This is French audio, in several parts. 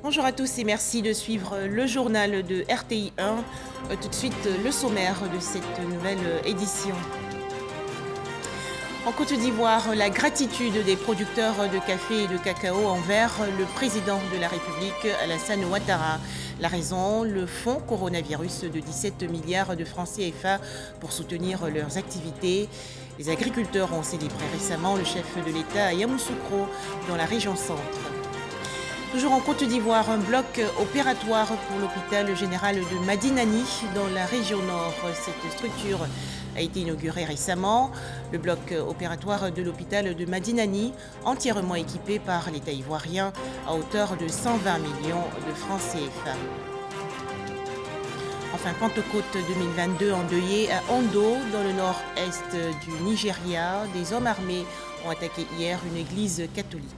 Bonjour à tous et merci de suivre le journal de RTI 1. Tout de suite, le sommaire de cette nouvelle édition. En Côte d'Ivoire, la gratitude des producteurs de café et de cacao envers le président de la République, Alassane Ouattara. La raison, le fonds coronavirus de 17 milliards de francs CFA pour soutenir leurs activités. Les agriculteurs ont célébré récemment le chef de l'État à Yamoussoukro, dans la région centre. Toujours en Côte d'Ivoire, un bloc opératoire pour l'hôpital général de Madinani dans la région nord. Cette structure a été inaugurée récemment. Le bloc opératoire de l'hôpital de Madinani, entièrement équipé par l'État ivoirien à hauteur de 120 millions de francs CFA. Enfin, Pentecôte 2022 endeuillé à Ondo, dans le nord-est du Nigeria. Des hommes armés ont attaqué hier une église catholique.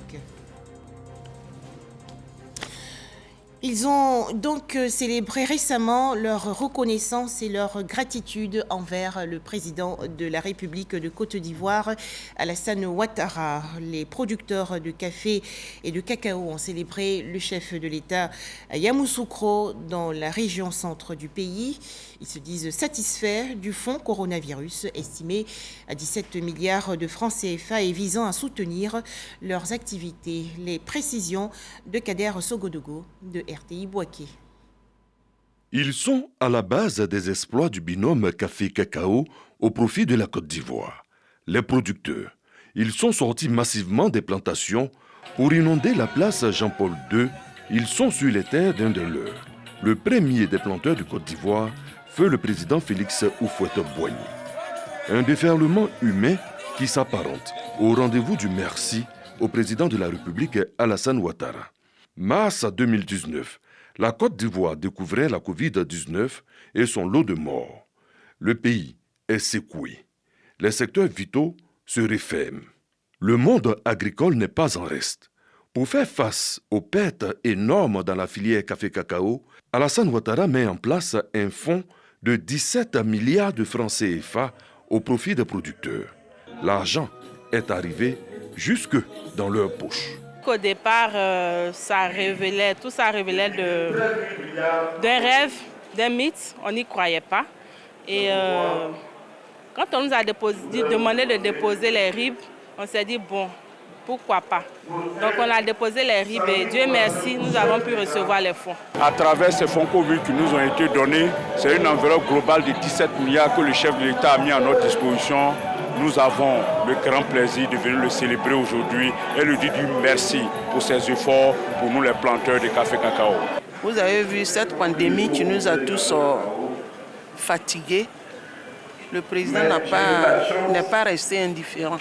Ils ont donc célébré récemment leur reconnaissance et leur gratitude envers le président de la République de Côte d'Ivoire, Alassane Ouattara. Les producteurs de café et de cacao ont célébré le chef de l'État à Yamoussoukro, dans la région centre du pays. Ils se disent satisfaits du fonds coronavirus, estimé à 17 milliards de francs CFA et visant à soutenir leurs activités. Les précisions de Kader Sogodogo de RTI Bouaké. Ils sont à la base des exploits du binôme café-cacao au profit de la Côte d'Ivoire. Les producteurs, ils sont sortis massivement des plantations pour inonder la place Jean-Paul II. Ils sont sur les terres d'un de leurs. Le premier des planteurs de Côte d'Ivoire, feu le président Félix Houphouët-Boigny. Un déferlement humain qui s'apparente au rendez-vous du merci au président de la République Alassane Ouattara. Mars 2019, la Côte d'Ivoire découvrait la Covid-19 et son lot de morts. Le pays est secoué. Les secteurs vitaux se referment. Le monde agricole n'est pas en reste. Pour faire face aux pertes énormes dans la filière café-cacao, Alassane Ouattara met en place un fonds de 17 milliards de francs CFA au profit des producteurs. L'argent est arrivé jusque dans leurs poches. Au départ, tout ça révélait d'un rêve, d'un mythe. On n'y croyait pas. Et quand on nous a demandé de déposer les RIB, on s'est dit bon, pourquoi pas. Donc on a déposé les RIB et Dieu merci, nous avons pu recevoir les fonds. À travers ces fonds Covid qui nous ont été donnés, c'est une enveloppe globale de 17 milliards que le chef de l'État a mis à notre disposition. Nous avons le grand plaisir de venir le célébrer aujourd'hui et lui dire merci pour ses efforts pour nous les planteurs de café-cacao. Vous avez vu cette pandémie qui nous a tous fatigués. Le président n'est pas resté indifférent.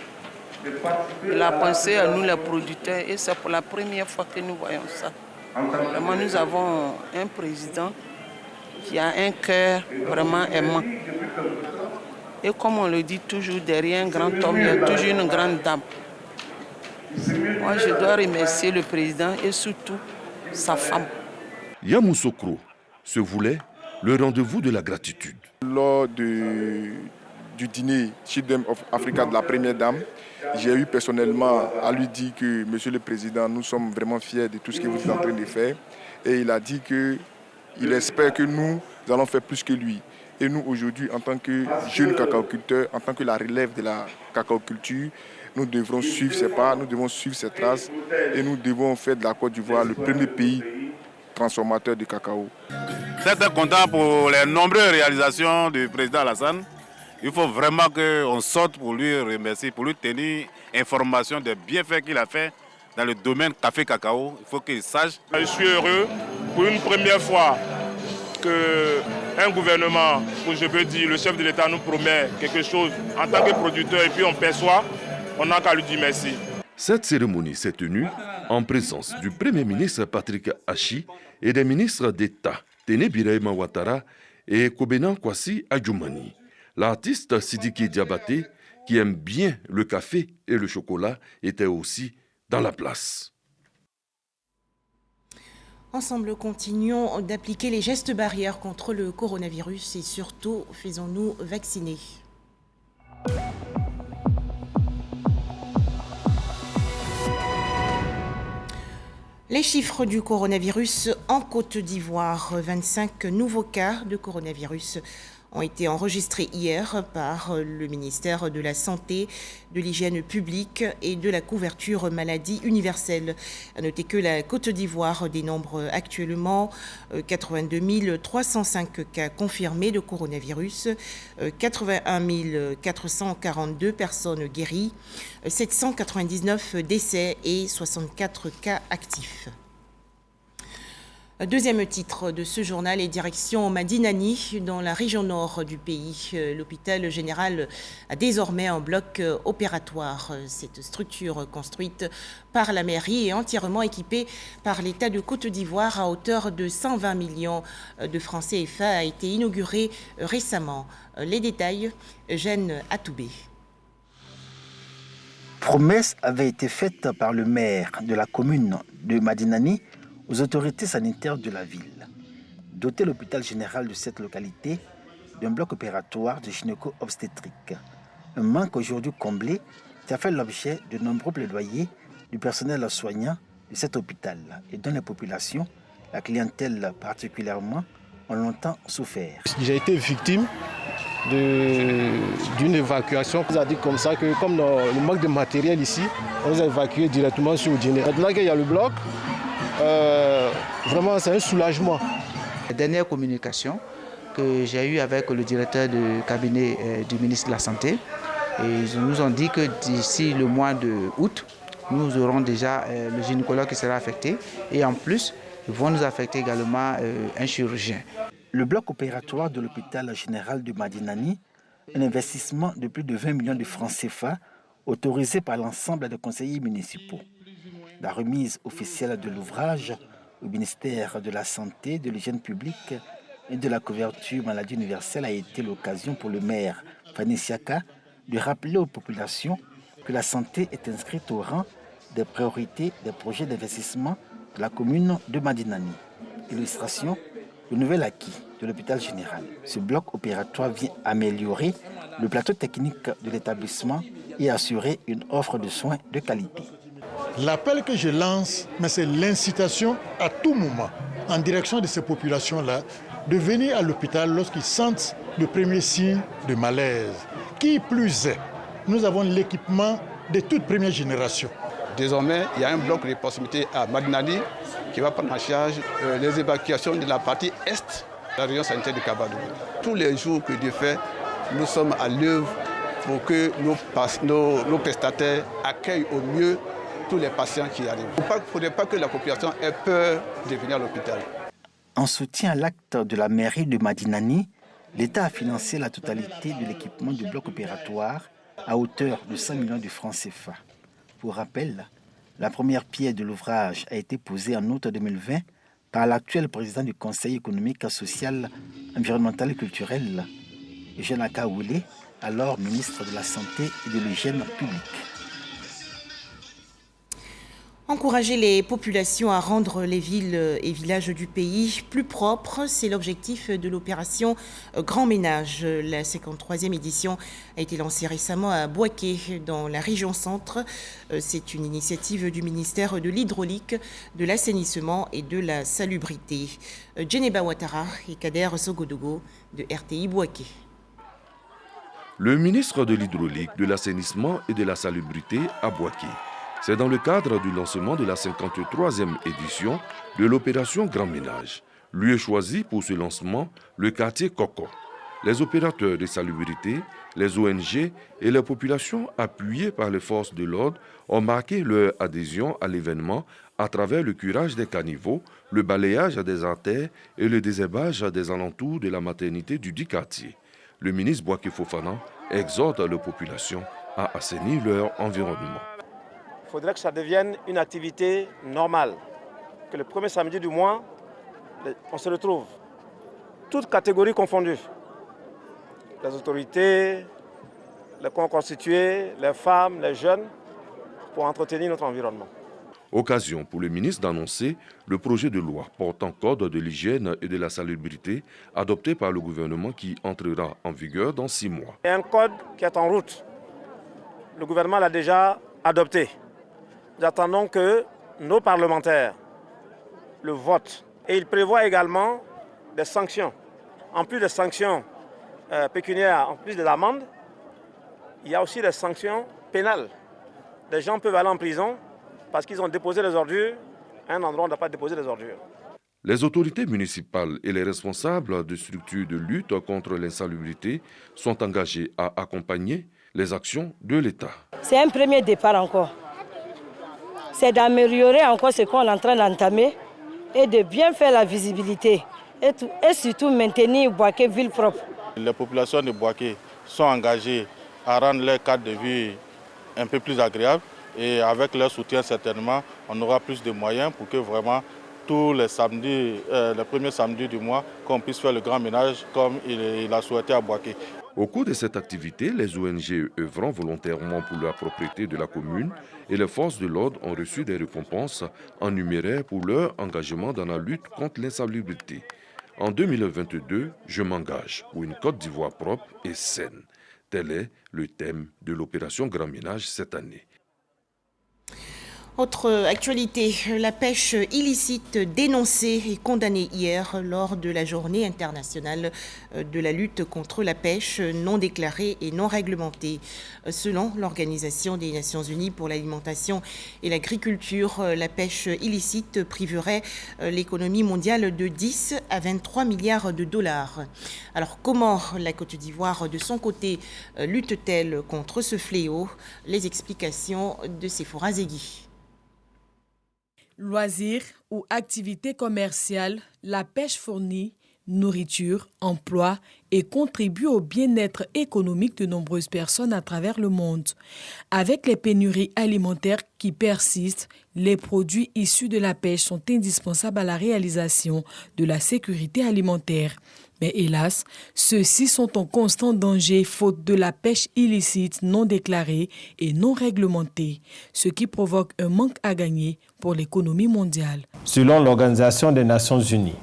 Il a pensé à nous les producteurs et c'est pour la première fois que nous voyons ça. Vraiment, nous avons un président qui a un cœur vraiment aimant. Et comme on le dit toujours, derrière un grand homme, il y a toujours une grande dame. Moi, je dois remercier le président et surtout sa femme. Yamoussoukro se voulait le rendez-vous de la gratitude. Lors du dîner Children of Africa de la première dame, j'ai eu personnellement à lui dire que, Monsieur le Président, nous sommes vraiment fiers de tout ce que vous êtes en train de faire. Et il a dit qu'il espère que nous allons faire plus que lui. Et nous, aujourd'hui, en tant que jeunes cacaoculteurs, en tant que la relève de la cacaoculture, nous devrons suivre ses pas, nous devons suivre ses traces et nous devons faire de la Côte d'Ivoire le premier pays transformateur de cacao. Très content pour les nombreuses réalisations du président Alassane. Il faut vraiment qu'on sorte pour lui remercier, pour lui tenir information des bienfaits qu'il a fait dans le domaine café-cacao. Il faut qu'il sache. Je suis heureux pour une première fois qu'un gouvernement, où je peux dire, le chef de l'État nous promet quelque chose en tant que producteur et puis on perçoit, on n'a qu'à lui dire merci. Cette cérémonie s'est tenue en présence du Premier ministre Patrick Achi et des ministres d'État Téné Birahima Ouattara et Kobena Kwasi Adjoumani. L'artiste Sidiki Diabaté, qui aime bien le café et le chocolat, était aussi dans la place. Ensemble, continuons d'appliquer les gestes barrières contre le coronavirus et surtout, faisons-nous vacciner. Les chiffres du coronavirus en Côte d'Ivoire. 25 nouveaux cas de coronavirus ont été enregistrés hier par le ministère de la Santé, de l'Hygiène publique et de la couverture maladie universelle. À noter que la Côte d'Ivoire dénombre actuellement 82 305 cas confirmés de coronavirus, 81 442 personnes guéries, 799 décès et 64 cas actifs. Deuxième titre de ce journal est direction Madinani, dans la région nord du pays. L'hôpital général a désormais un bloc opératoire. Cette structure construite par la mairie est entièrement équipée par l'État de Côte d'Ivoire à hauteur de 120 millions de francs CFA a été inaugurée récemment. Les détails, Eugène Atoubé. Promesse avait été faite par le maire de la commune de Madinani aux autorités sanitaires de la ville, doter l'hôpital général de cette localité d'un bloc opératoire de gynéco-obstétrique. Un manque aujourd'hui comblé qui a fait l'objet de nombreux plaidoyers du personnel soignant de cet hôpital et dont les populations, la clientèle particulièrement, ont longtemps souffert. J'ai été victime d'une évacuation. On nous a dit comme ça que comme le manque de matériel ici, on nous a évacués directement sur le dîner. Maintenant qu'il y a le bloc, vraiment c'est un soulagement. La dernière communication que j'ai eue avec le directeur de cabinet du ministre de la Santé, et ils nous ont dit que d'ici le mois d'août, nous aurons déjà le gynécologue qui sera affecté et en plus, ils vont nous affecter également un chirurgien. Le bloc opératoire de l'hôpital général de Madinani, un investissement de plus de 20 millions de francs CFA autorisé par l'ensemble des conseillers municipaux. La remise officielle de l'ouvrage au ministère de la Santé, de l'Hygiène publique et de la couverture maladie universelle a été l'occasion pour le maire Fani Siaka de rappeler aux populations que la santé est inscrite au rang des priorités des projets d'investissement de la commune de Madinani. Illustration, le nouvel acquis de l'hôpital général. Ce bloc opératoire vient améliorer le plateau technique de l'établissement et assurer une offre de soins de qualité. L'appel que je lance, c'est l'incitation à tout moment, en direction de ces populations-là, de venir à l'hôpital lorsqu'ils sentent le premier signe de malaise. Qui plus est, nous avons l'équipement de toute première génération. Désormais, il y a un bloc de proximité à Madinani qui va prendre en charge les évacuations de la partie est de la région sanitaire de Kabadou. Tous les jours que Dieu fait, nous sommes à l'œuvre pour que nos prestataires accueillent au mieux tous les patients qui arrivent. Il ne faudrait pas que la population ait peur de venir à l'hôpital. En soutien à l'acte de la mairie de Madinani, l'État a financé la totalité de l'équipement du bloc opératoire à hauteur de 100 millions de francs CFA. Pour rappel, la première pierre de l'ouvrage a été posée en août 2020 par l'actuel président du Conseil économique, social, environnemental et culturel, Eugène Akaoulé, alors ministre de la Santé et de l'Hygiène publique. Encourager les populations à rendre les villes et villages du pays plus propres, c'est l'objectif de l'opération Grand Ménage. La 53e édition a été lancée récemment à Bouaké, dans la région centre. C'est une initiative du ministère de l'Hydraulique, de l'Assainissement et de la Salubrité. Djeneba Ouattara et Kader Sogodogo de RTI Bouaké. Le ministre de l'Hydraulique, de l'Assainissement et de la Salubrité à Bouaké. C'est dans le cadre du lancement de la 53e édition de l'opération Grand Ménage. Lieu choisi pour ce lancement, le quartier Koko. Les opérateurs de salubrité, les ONG et les populations appuyées par les forces de l'ordre ont marqué leur adhésion à l'événement à travers le curage des caniveaux, le balayage des artères et le désherbage des alentours de la maternité du dit quartier. Le ministre Bouaké Fofana exhorte les populations à assainir leur environnement. Il faudrait que ça devienne une activité normale, que le premier samedi du mois, on se retrouve, toutes catégories confondues, les autorités, les constitués, les femmes, les jeunes, pour entretenir notre environnement. Occasion pour le ministre d'annoncer le projet de loi portant code de l'hygiène et de la salubrité adopté par le gouvernement qui entrera en vigueur dans 6 mois. Il y a un code qui est en route. Le gouvernement l'a déjà adopté. Nous attendons que nos parlementaires le vote. Et il prévoit également des sanctions. En plus des sanctions pécuniaires, en plus des amendes, il y a aussi des sanctions pénales. Des gens peuvent aller en prison parce qu'ils ont déposé les ordures à un endroit où on n'a pas déposé les ordures. Les autorités municipales et les responsables de structures de lutte contre l'insalubrité sont engagés à accompagner les actions de l'État. C'est un premier départ encore. C'est d'améliorer encore ce qu'on est en train d'entamer et de bien faire la visibilité et surtout maintenir Bouaké ville propre. Les populations de Bouaké sont engagées à rendre leur cadre de vie un peu plus agréable et avec leur soutien certainement on aura plus de moyens pour que vraiment tous les samedis, les premiers samedis du mois, qu'on puisse faire le grand ménage comme il a souhaité à Bouaké. Au cours de cette activité, les ONG œuvrant volontairement pour la propriété de la commune et les forces de l'ordre ont reçu des récompenses en numéraire pour leur engagement dans la lutte contre l'insalubrité. En 2022, je m'engage pour une Côte d'Ivoire propre et saine. Tel est le thème de l'opération Grand Ménage cette année. Autre actualité, la pêche illicite dénoncée et condamnée hier lors de la journée internationale de la lutte contre la pêche non déclarée et non réglementée. Selon l'Organisation des Nations Unies pour l'alimentation et l'agriculture, la pêche illicite priverait l'économie mondiale de 10 à 23 milliards de dollars. Alors comment la Côte d'Ivoire, de son côté, lutte-t-elle contre ce fléau? Les explications de Sephora Zegui. Loisirs ou activités commerciales, la pêche fournit nourriture, emploi et contribue au bien-être économique de nombreuses personnes à travers le monde. Avec les pénuries alimentaires qui persistent, les produits issus de la pêche sont indispensables à la réalisation de la sécurité alimentaire. Mais hélas, ceux-ci sont en constant danger faute de la pêche illicite non déclarée et non réglementée, ce qui provoque un manque à gagner pour l'économie mondiale. Selon l'Organisation des Nations Unies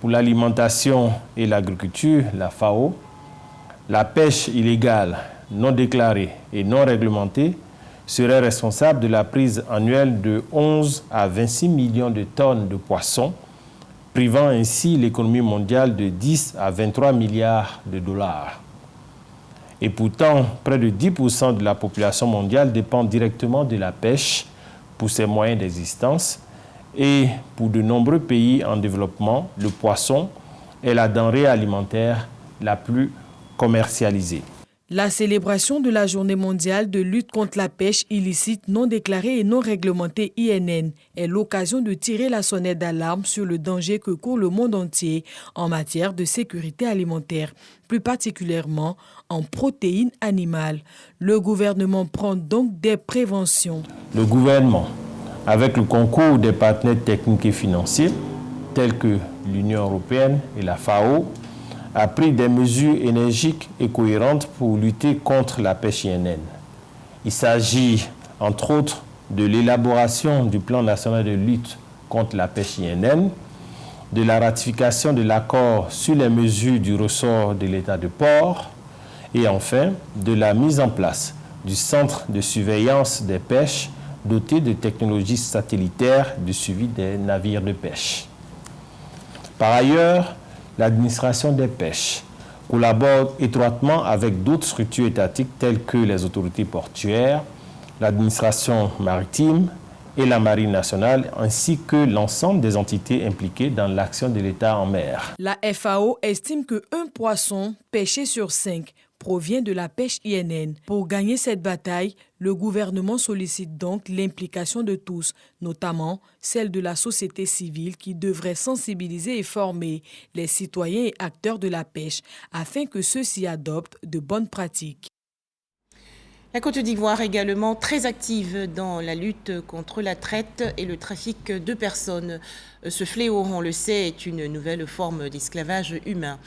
pour l'alimentation et l'agriculture, la FAO, la pêche illégale, non déclarée et non réglementée serait responsable de la prise annuelle de 11 à 26 millions de tonnes de poissons, privant ainsi l'économie mondiale de 10 à 23 milliards de dollars. Et pourtant, près de 10% de la population mondiale dépend directement de la pêche pour ses moyens d'existence. Et pour de nombreux pays en développement, le poisson est la denrée alimentaire la plus commercialisée. La célébration de la Journée mondiale de lutte contre la pêche illicite non déclarée et non réglementée INN est l'occasion de tirer la sonnette d'alarme sur le danger que court le monde entier en matière de sécurité alimentaire, plus particulièrement en protéines animales. Le gouvernement prend donc des préventions. Le gouvernement, avec le concours des partenaires techniques et financiers, tels que l'Union européenne et la FAO, a pris des mesures énergiques et cohérentes pour lutter contre la pêche INN. Il s'agit, entre autres, de l'élaboration du plan national de lutte contre la pêche INN, de la ratification de l'accord sur les mesures du ressort de l'État de port et enfin de la mise en place du centre de surveillance des pêches doté de technologies satellitaires de suivi des navires de pêche. Par ailleurs, l'administration des pêches collabore étroitement avec d'autres structures étatiques telles que les autorités portuaires, l'administration maritime et la marine nationale, ainsi que l'ensemble des entités impliquées dans l'action de l'État en mer. La FAO estime que 1 poisson pêché sur 5 provient de la pêche INN. Pour gagner cette bataille, le gouvernement sollicite donc l'implication de tous, notamment celle de la société civile qui devrait sensibiliser et former les citoyens et acteurs de la pêche afin que ceux-ci adoptent de bonnes pratiques. La Côte d'Ivoire également très active dans la lutte contre la traite et le trafic de personnes. Ce fléau, on le sait, est une nouvelle forme d'esclavage humain.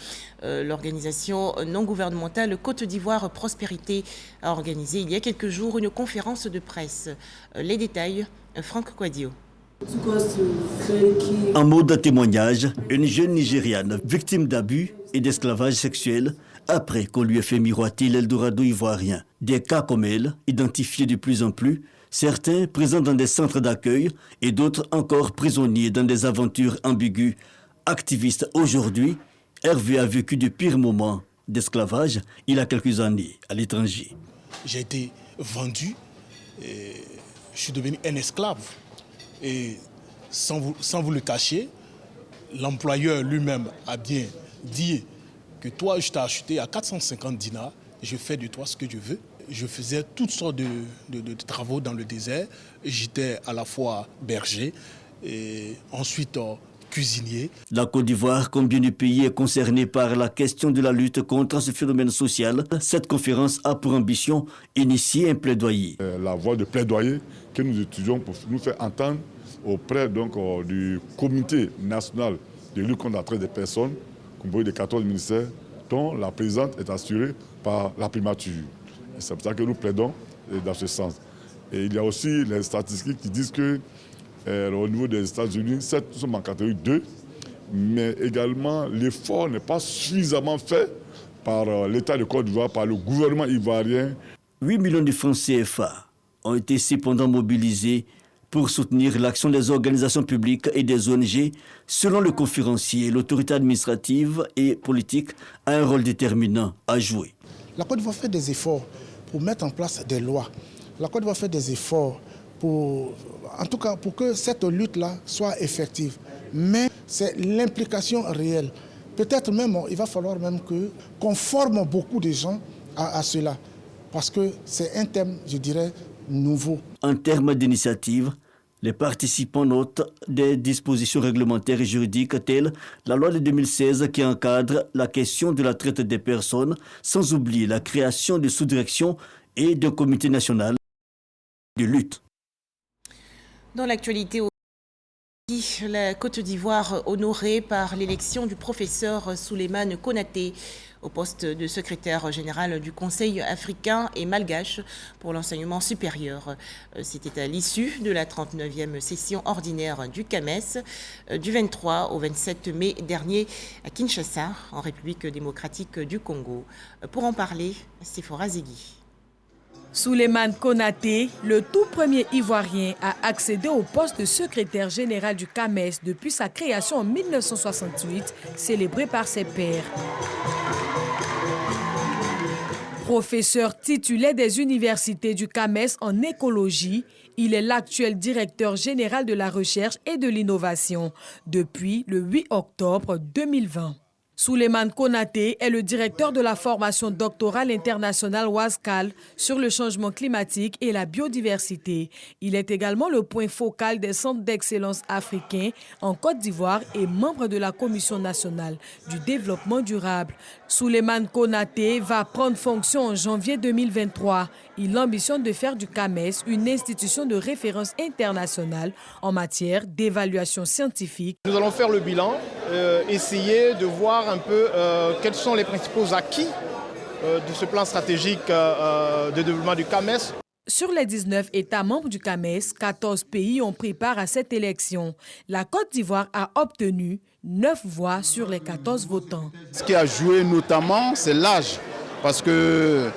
L'organisation non gouvernementale Côte d'Ivoire Prospérité a organisé il y a quelques jours une conférence de presse. Les détails, Franck Kouadio. En mode témoignage, une jeune Nigériane victime d'abus et d'esclavage sexuel après qu'on lui ait fait miroiter l'Eldorado ivoirien. Des cas comme elle, identifiés de plus en plus, Certains présents dans des centres d'accueil et d'autres encore prisonniers dans des aventures ambiguës. Activiste aujourd'hui, Hervé a vécu de pires moments d'esclavage il y a quelques années à l'étranger. J'ai été vendu, et je suis devenu un esclave. Et sans vous le cacher, l'employeur lui-même a bien dit que toi, je t'ai acheté à 450 dinars, je fais de toi ce que je veux. Je faisais toutes sortes de travaux dans le désert. J'étais à la fois berger et ensuite cuisinier. La Côte d'Ivoire, comme bien du pays, est concernée par la question de la lutte contre ce phénomène social. Cette conférence a pour ambition initier un plaidoyer. La voie de plaidoyer que nous étudions pour nous faire entendre auprès du comité national de lutte contre la traite des personnes, composé de 14 ministères, dont la présidente est assurée par la primature. C'est pour ça que nous plaidons dans ce sens. Et il y a aussi les statistiques qui disent que au niveau des États-Unis, certes, nous sommes en catégorie 2, mais également l'effort n'est pas suffisamment fait par l'État de Côte d'Ivoire, par le gouvernement ivoirien. 8 millions de francs CFA ont été cependant mobilisés pour soutenir l'action des organisations publiques et des ONG. Selon le conférencier, l'autorité administrative et politique a un rôle déterminant à jouer. La Côte d'Ivoire fait des efforts pour mettre en place des lois. La Côte d'Ivoire fait des efforts pour que cette lutte-là soit effective. Mais c'est l'implication réelle. Peut-être même, il va falloir même qu'on forme beaucoup de gens à cela. Parce que c'est un thème, je dirais, nouveau. En termes d'initiative, les participants notent des dispositions réglementaires et juridiques telles la loi de 2016 qui encadre la question de la traite des personnes, sans oublier la création de sous-directions et d'un comité national de lutte. Dans l'actualité, la Côte d'Ivoire honorée par l'élection du professeur Souleymane Konaté au poste de secrétaire général du Conseil africain et malgache pour l'enseignement supérieur. C'était à l'issue de la 39e session ordinaire du CAMES du 23 au 27 mai dernier à Kinshasa, en République démocratique du Congo. Pour en parler, Sephora Zegui. Souleymane Konaté, le tout premier Ivoirien à accéder au poste de secrétaire général du CAMES depuis sa création en 1968, célébré par ses pairs. Professeur titulaire des universités du CAMES en écologie, il est l'actuel directeur général de la recherche et de l'innovation depuis le 8 octobre 2020. Souleymane Konaté est le directeur de la formation doctorale internationale WASCAL sur le changement climatique et la biodiversité. Il est également le point focal des centres d'excellence africains en Côte d'Ivoire et membre de la Commission nationale du développement durable. Souleymane Konaté va prendre fonction en janvier 2023. Il ambitionne de faire du CAMES une institution de référence internationale en matière d'évaluation scientifique. Nous allons faire le bilan, essayer de voir un peu quels sont les principaux acquis de ce plan stratégique de développement du CAMES. Sur les 19 États membres du CAMES, 14 pays ont pris part à cette élection. La Côte d'Ivoire a obtenu 9 voix sur les 14 votants. Ce qui a joué notamment, c'est l'âge, parce qu'il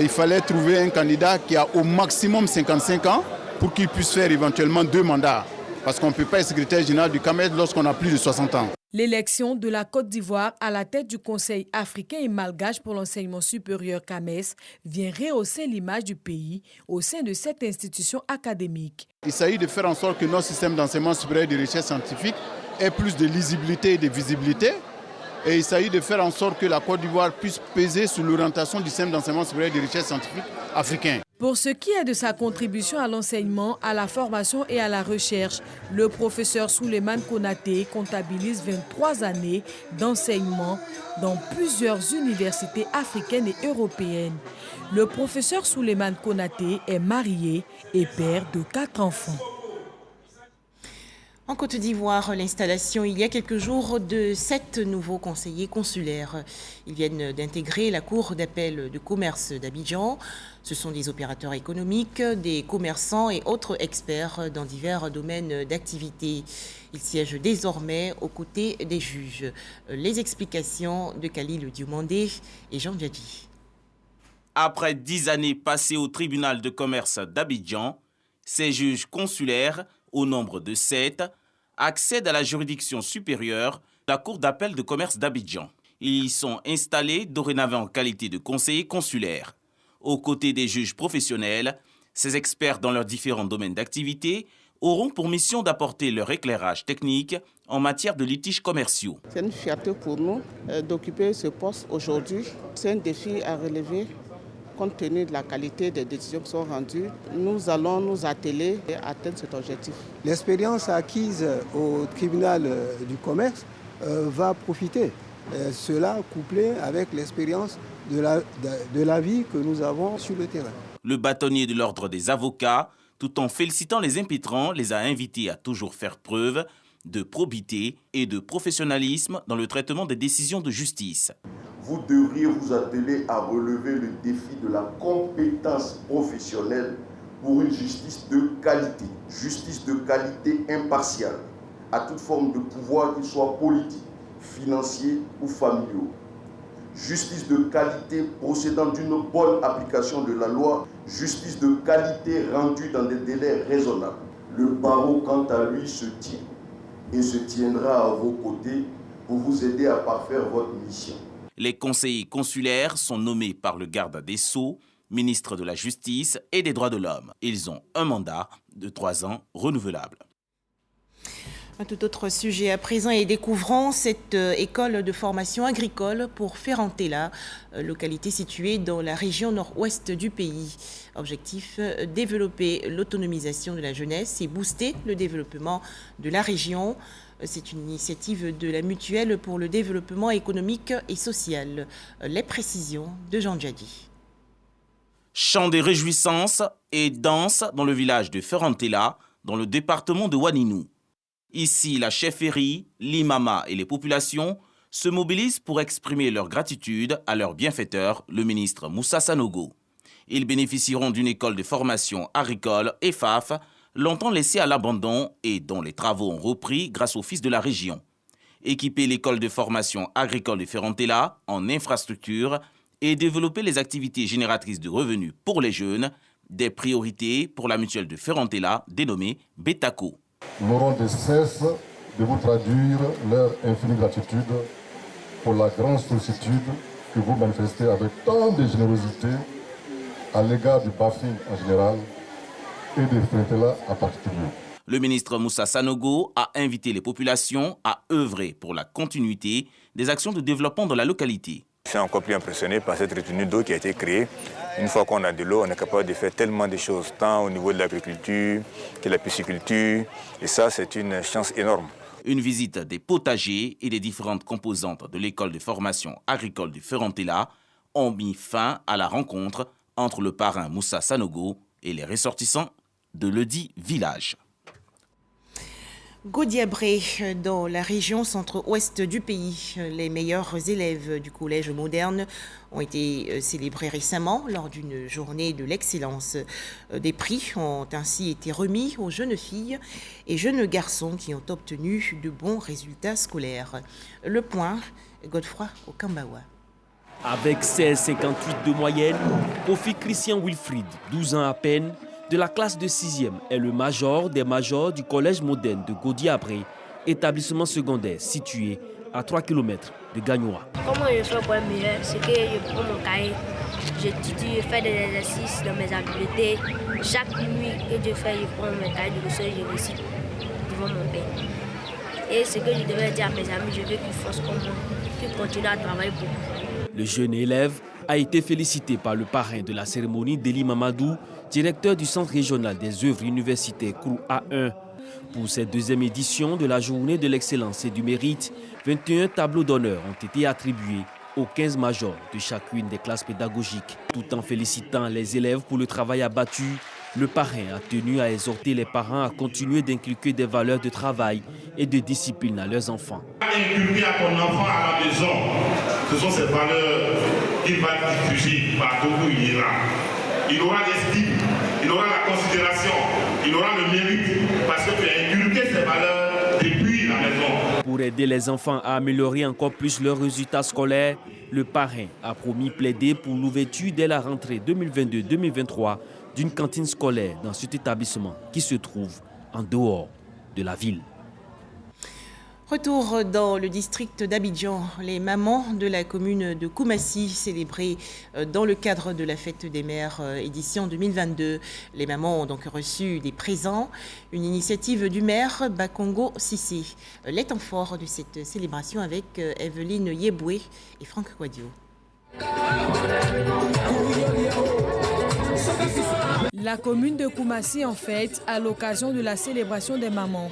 fallait trouver un candidat qui a au maximum 55 ans pour qu'il puisse faire éventuellement 2 mandats. Parce qu'on ne peut pas être secrétaire général du CAMES lorsqu'on a plus de 60 ans. L'élection de la Côte d'Ivoire à la tête du Conseil africain et malgache pour l'enseignement supérieur CAMES vient rehausser l'image du pays au sein de cette institution académique. Il s'agit de faire en sorte que notre système d'enseignement supérieur et de recherche scientifique ait plus de lisibilité et de visibilité. Et il s'agit de faire en sorte que la Côte d'Ivoire puisse peser sur l'orientation du système d'enseignement supérieur et de recherche scientifique africain. Pour ce qui est de sa contribution à l'enseignement, à la formation et à la recherche, le professeur Souleymane Konaté comptabilise 23 années d'enseignement dans plusieurs universités africaines et européennes. Le professeur Souleymane Konaté est marié et père de 4 enfants. En Côte d'Ivoire, l'installation il y a quelques jours de 7 nouveaux conseillers consulaires. Ils viennent d'intégrer la Cour d'appel de commerce d'Abidjan. Ce sont des opérateurs économiques, des commerçants et autres experts dans divers domaines d'activité. Ils siègent désormais aux côtés des juges. Les explications de Khalil Diomandé et Jean Djadji. Après 10 années passées au tribunal de commerce d'Abidjan, Ces juges consulaires, au nombre de 7, accèdent à la juridiction supérieure de la Cour d'appel de commerce d'Abidjan. Ils y sont installés dorénavant en qualité de conseillers consulaires. Aux côtés des juges professionnels, ces experts dans leurs différents domaines d'activité auront pour mission d'apporter leur éclairage technique en matière de litiges commerciaux. C'est une fierté pour nous d'occuper ce poste aujourd'hui. C'est un défi à relever compte tenu de la qualité des décisions qui sont rendues. Nous allons nous atteler à atteindre cet objectif. L'expérience acquise au tribunal du commerce va profiter. Cela couplé avec l'expérience de la vie que nous avons sur le terrain. Le bâtonnier de l'ordre des avocats, tout en félicitant les impétrants, les a invités à toujours faire preuve de probité et de professionnalisme dans le traitement des décisions de justice. Vous devriez vous atteler à relever le défi de la compétence professionnelle pour une justice de qualité impartiale, à toute forme de pouvoir, qu'il soit politique, financier ou familiaux. Justice de qualité procédant d'une bonne application de la loi, justice de qualité rendue dans des délais raisonnables. Le barreau, quant à lui, se tient et se tiendra à vos côtés pour vous aider à parfaire votre mission. Les conseillers consulaires sont nommés par le garde des Sceaux, ministre de la Justice et des Droits de l'Homme. Ils ont un mandat de 3 ans renouvelable. Un tout autre sujet à présent et découvrons cette école de formation agricole pour Ferrantella, localité située dans la région nord-ouest du pays. Objectif, développer l'autonomisation de la jeunesse et booster le développement de la région. C'est une initiative de la Mutuelle pour le développement économique et social. Les précisions de Jean Djadi. Chant des réjouissances et danse dans le village de Ferrantella, dans le département de Ouadénou. Ici, la chefferie, l'imama et les populations se mobilisent pour exprimer leur gratitude à leur bienfaiteur, le ministre Moussa Sanogo. Ils bénéficieront d'une école de formation agricole, EFAF, longtemps laissée à l'abandon et dont les travaux ont repris grâce aux fils de la région. Équiper l'école de formation agricole de Ferrantella en infrastructure et développer les activités génératrices de revenus pour les jeunes, des priorités pour la mutuelle de Ferrantella dénommée Betaco. Nous n'aurons de cesse de vous traduire leur infinie gratitude pour la grande sollicitude que vous manifestez avec tant de générosité à l'égard du BAFI en général et de Ferrantella en particulier. Le ministre Moussa Sanogo a invité les populations à œuvrer pour la continuité des actions de développement dans la localité. Je suis encore plus impressionné par cette retenue d'eau qui a été créée. Une fois qu'on a de l'eau, on est capable de faire tellement de choses, tant au niveau de l'agriculture que la pisciculture. Et ça, c'est une chance énorme. Une visite des potagers et des différentes composantes de l'école de formation agricole de Ferrantella ont mis fin à la rencontre entre le parrain Moussa Sanogo et les ressortissants de ledit village. Gaudiabré, dans la région centre-ouest du pays. Les meilleurs élèves du collège moderne ont été célébrés récemment lors d'une journée de l'excellence. Des prix ont ainsi été remis aux jeunes filles et jeunes garçons qui ont obtenu de bons résultats scolaires. Le point, Godefroy Okambawa. Avec 16,58 de moyenne, Kofi Christian Wilfried, 12 ans à peine, de la classe de 6e, est le major des majors du collège moderne de Gaudiabré, établissement secondaire situé à 3 km de Gagnoa. Comment je fais pour être meilleur? C'est que je prends mon cahier, j'étudie, je fais des exercices dans mes activités. Chaque nuit que je fais, je prends mon cahier de recherche, je récite devant mon père. Et ce que je devais dire à mes amis, je veux qu'ils fassent comme moi, qu'ils continuent à travailler beaucoup. Le jeune élève a été félicité par le parrain de la cérémonie, Deli Mamadou, directeur du Centre régional des œuvres universitaires CROU A1. Pour cette deuxième édition de la journée de l'excellence et du mérite, 21 tableaux d'honneur ont été attribués aux 15 majors de chacune des classes pédagogiques. Tout en félicitant les élèves pour le travail abattu, le parrain a tenu à exhorter les parents à continuer d'inculquer des valeurs de travail et de discipline à leurs enfants. Inculquer à ton enfant à la maison, ce sont ces valeurs qu'il va diffuser partout où il ira. Il aura l'estime, il aura la considération, il aura le mérite, parce que tu as inculqué ces valeurs depuis la maison. Pour aider les enfants à améliorer encore plus leurs résultats scolaires, le parrain a promis plaider pour l'ouverture dès la rentrée 2022-2023 d'une cantine scolaire dans cet établissement qui se trouve en dehors de la ville. Retour dans le district d'Abidjan. Les mamans de la commune de Koumassi célébrées dans le cadre de la fête des mères édition 2022. Les mamans ont donc reçu des présents, une initiative du maire Bakongo Sissé. Les temps forts de cette célébration avec Evelyne Yeboué et Franck Quadio. La commune de Koumassi en fête à l'occasion de la célébration des mamans.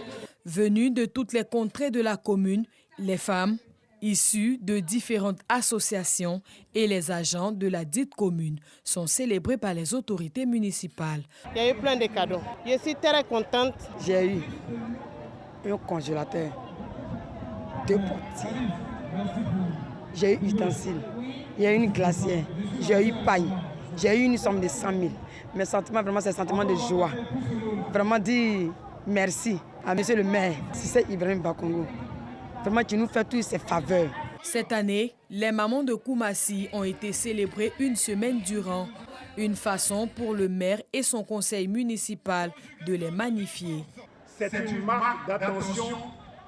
Venues de toutes les contrées de la commune, les femmes issues de différentes associations et les agents de la dite commune sont célébrés par les autorités municipales. Il y a eu plein de cadeaux. Je suis très contente. J'ai eu un congélateur, 2 portiers, j'ai eu ustensiles, il y a eu une glacière, j'ai eu paille, j'ai eu une somme de 100 000. Mes sentiments, vraiment, c'est un sentiment de joie. Vraiment dire merci à monsieur le maire, Sissé Ibrahim Bakongo. Vraiment, tu nous fais toutes ces faveurs. Cette année, les mamans de Koumassi ont été célébrées une semaine durant. Une façon pour le maire et son conseil municipal de les magnifier. C'est une marque d'attention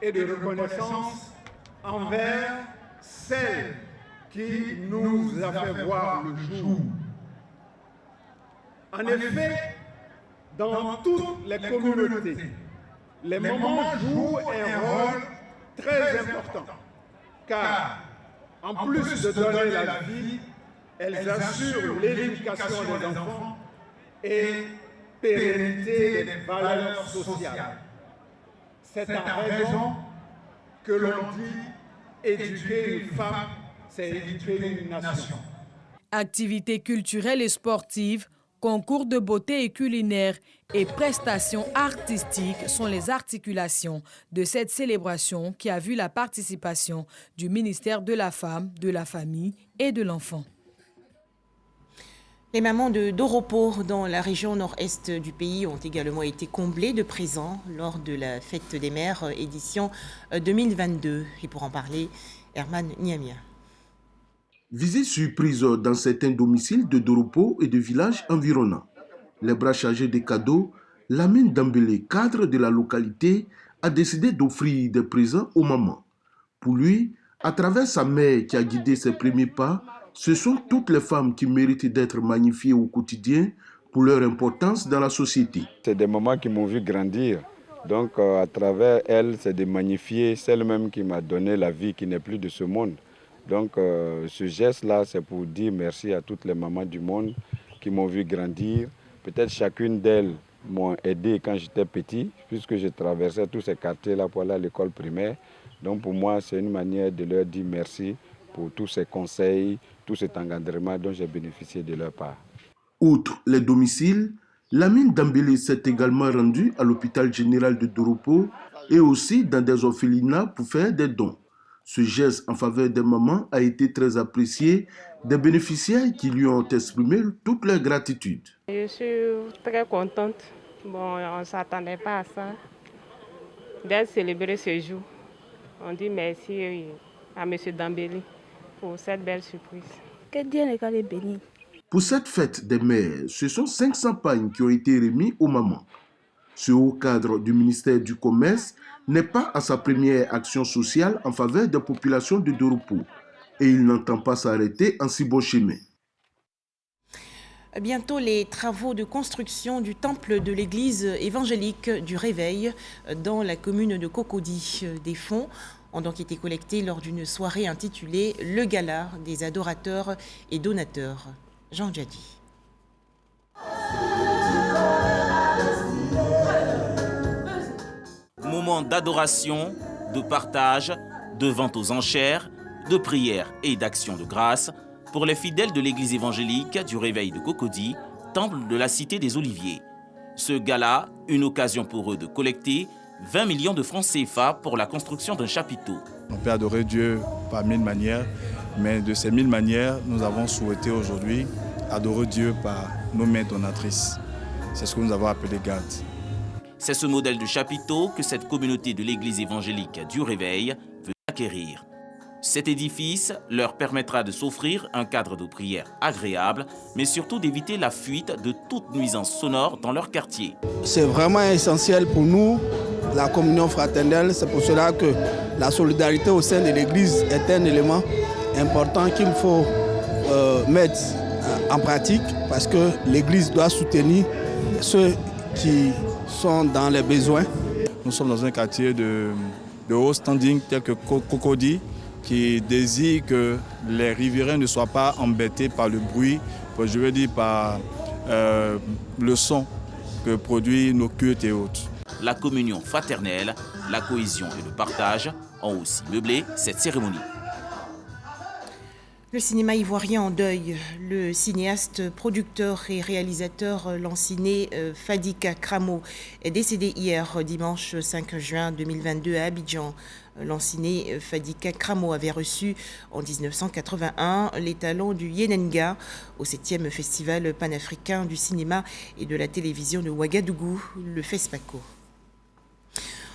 et de reconnaissance envers celle qui nous a fait voir le jour. En effet, dans toutes les communautés, les mamans jouent un rôle très important, car en plus de donner la vie, elles assurent l'éducation des enfants et pérennité des valeurs sociales. C'est en raison que l'on dit éduquer une femme, c'est éduquer une nation. Activités culturelles et sportives, concours de beauté et culinaire et prestations artistiques sont les articulations de cette célébration qui a vu la participation du ministère de la Femme, de la Famille et de l'Enfant. Les mamans de Doropo, dans la région nord-est du pays, ont également été comblées de présents lors de la Fête des Mères édition 2022. Et pour en parler, Herman Niamia. Visite surprise dans certains domiciles de Doropo et de villages environnants. Les bras chargés de cadeaux, Lamine Dambélé, cadre de la localité, a décidé d'offrir des présents aux mamans. Pour lui, à travers sa mère qui a guidé ses premiers pas, ce sont toutes les femmes qui méritent d'être magnifiées au quotidien pour leur importance dans la société. C'est des mamans qui m'ont vu grandir. Donc à travers elles, c'est de magnifier celle même qui m'a donné la vie, qui n'est plus de ce monde. Donc ce geste-là, c'est pour dire merci à toutes les mamans du monde qui m'ont vu grandir. Peut-être chacune d'elles m'ont aidé quand j'étais petit, puisque je traversais tous ces quartiers-là pour aller à l'école primaire. Donc pour moi, c'est une manière de leur dire merci pour tous ces conseils, tout cet encadrement dont j'ai bénéficié de leur part. Outre les domiciles, Lamine Dambélé s'est également rendu à l'hôpital général de Doropo et aussi dans des orphelinats pour faire des dons. Ce geste en faveur des mamans a été très apprécié des bénéficiaires qui lui ont exprimé toute leur gratitude. Je suis très contente. Bon, on ne s'attendait pas à ça. D'être célébré ce jour. On dit merci à M. Dambélé pour cette belle surprise. Que Dieu les bénisse. Pour cette fête des mères, ce sont 500 pagnes qui ont été remis aux mamans. Ce haut cadre du ministère du Commerce n'est pas à sa première action sociale en faveur des populations de Doropo et il n'entend pas s'arrêter en si beau chemin. Bientôt, les travaux de construction du temple de l'église évangélique du Réveil dans la commune de Cocody. Des fonds ont donc été collectés lors d'une soirée intitulée « Le Gala des adorateurs et donateurs ». Jean Djadi. Moment d'adoration, de partage, de vente aux enchères, de prière et d'action de grâce pour les fidèles de l'église évangélique du Réveil de Cocody, temple de la cité des Oliviers. Ce gala, une occasion pour eux de collecter 20 millions de francs CFA pour la construction d'un chapiteau. On peut adorer Dieu par 1000 manières, mais de ces 1000 manières, nous avons souhaité aujourd'hui adorer Dieu par nos mains donatrices. C'est ce que nous avons appelé GAD. C'est ce modèle de chapiteau que cette communauté de l'église évangélique du Réveil veut acquérir. Cet édifice leur permettra de s'offrir un cadre de prière agréable, mais surtout d'éviter la fuite de toute nuisance sonore dans leur quartier. C'est vraiment essentiel pour nous, la communion fraternelle. C'est pour cela que la solidarité au sein de l'Église est un élément important qu'il faut mettre en pratique, parce que l'Église doit soutenir ceux qui sont dans les besoins. Nous sommes dans un quartier de haut standing tel que Cocody, qui désire que les riverains ne soient pas embêtés par le bruit, je veux dire par le son que produisent nos cultes et autres. La communion fraternelle, la cohésion et le partage ont aussi meublé cette cérémonie. Le cinéma ivoirien en deuil. Le cinéaste, producteur et réalisateur lanciné Fadika Kramo est décédé hier, dimanche 5 juin 2022 à Abidjan. Lanciné Fadika Kramo avait reçu en 1981 les talons du Yenenga au 7e Festival panafricain du cinéma et de la télévision de Ouagadougou, le FESPACO.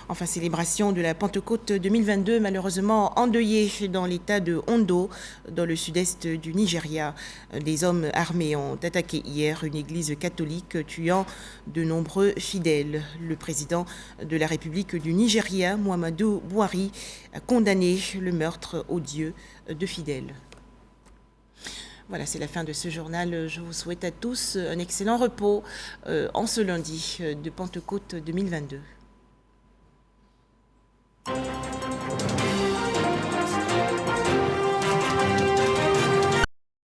Enfin, célébration de la Pentecôte 2022, malheureusement endeuillée dans l'état de Ondo, dans le sud-est du Nigeria. Des hommes armés ont attaqué hier une église catholique, tuant de nombreux fidèles. Le président de la République du Nigeria, Muhammadu Buhari, a condamné le meurtre odieux de fidèles. Voilà, c'est la fin de ce journal. Je vous souhaite à tous un excellent repos en ce lundi de Pentecôte 2022.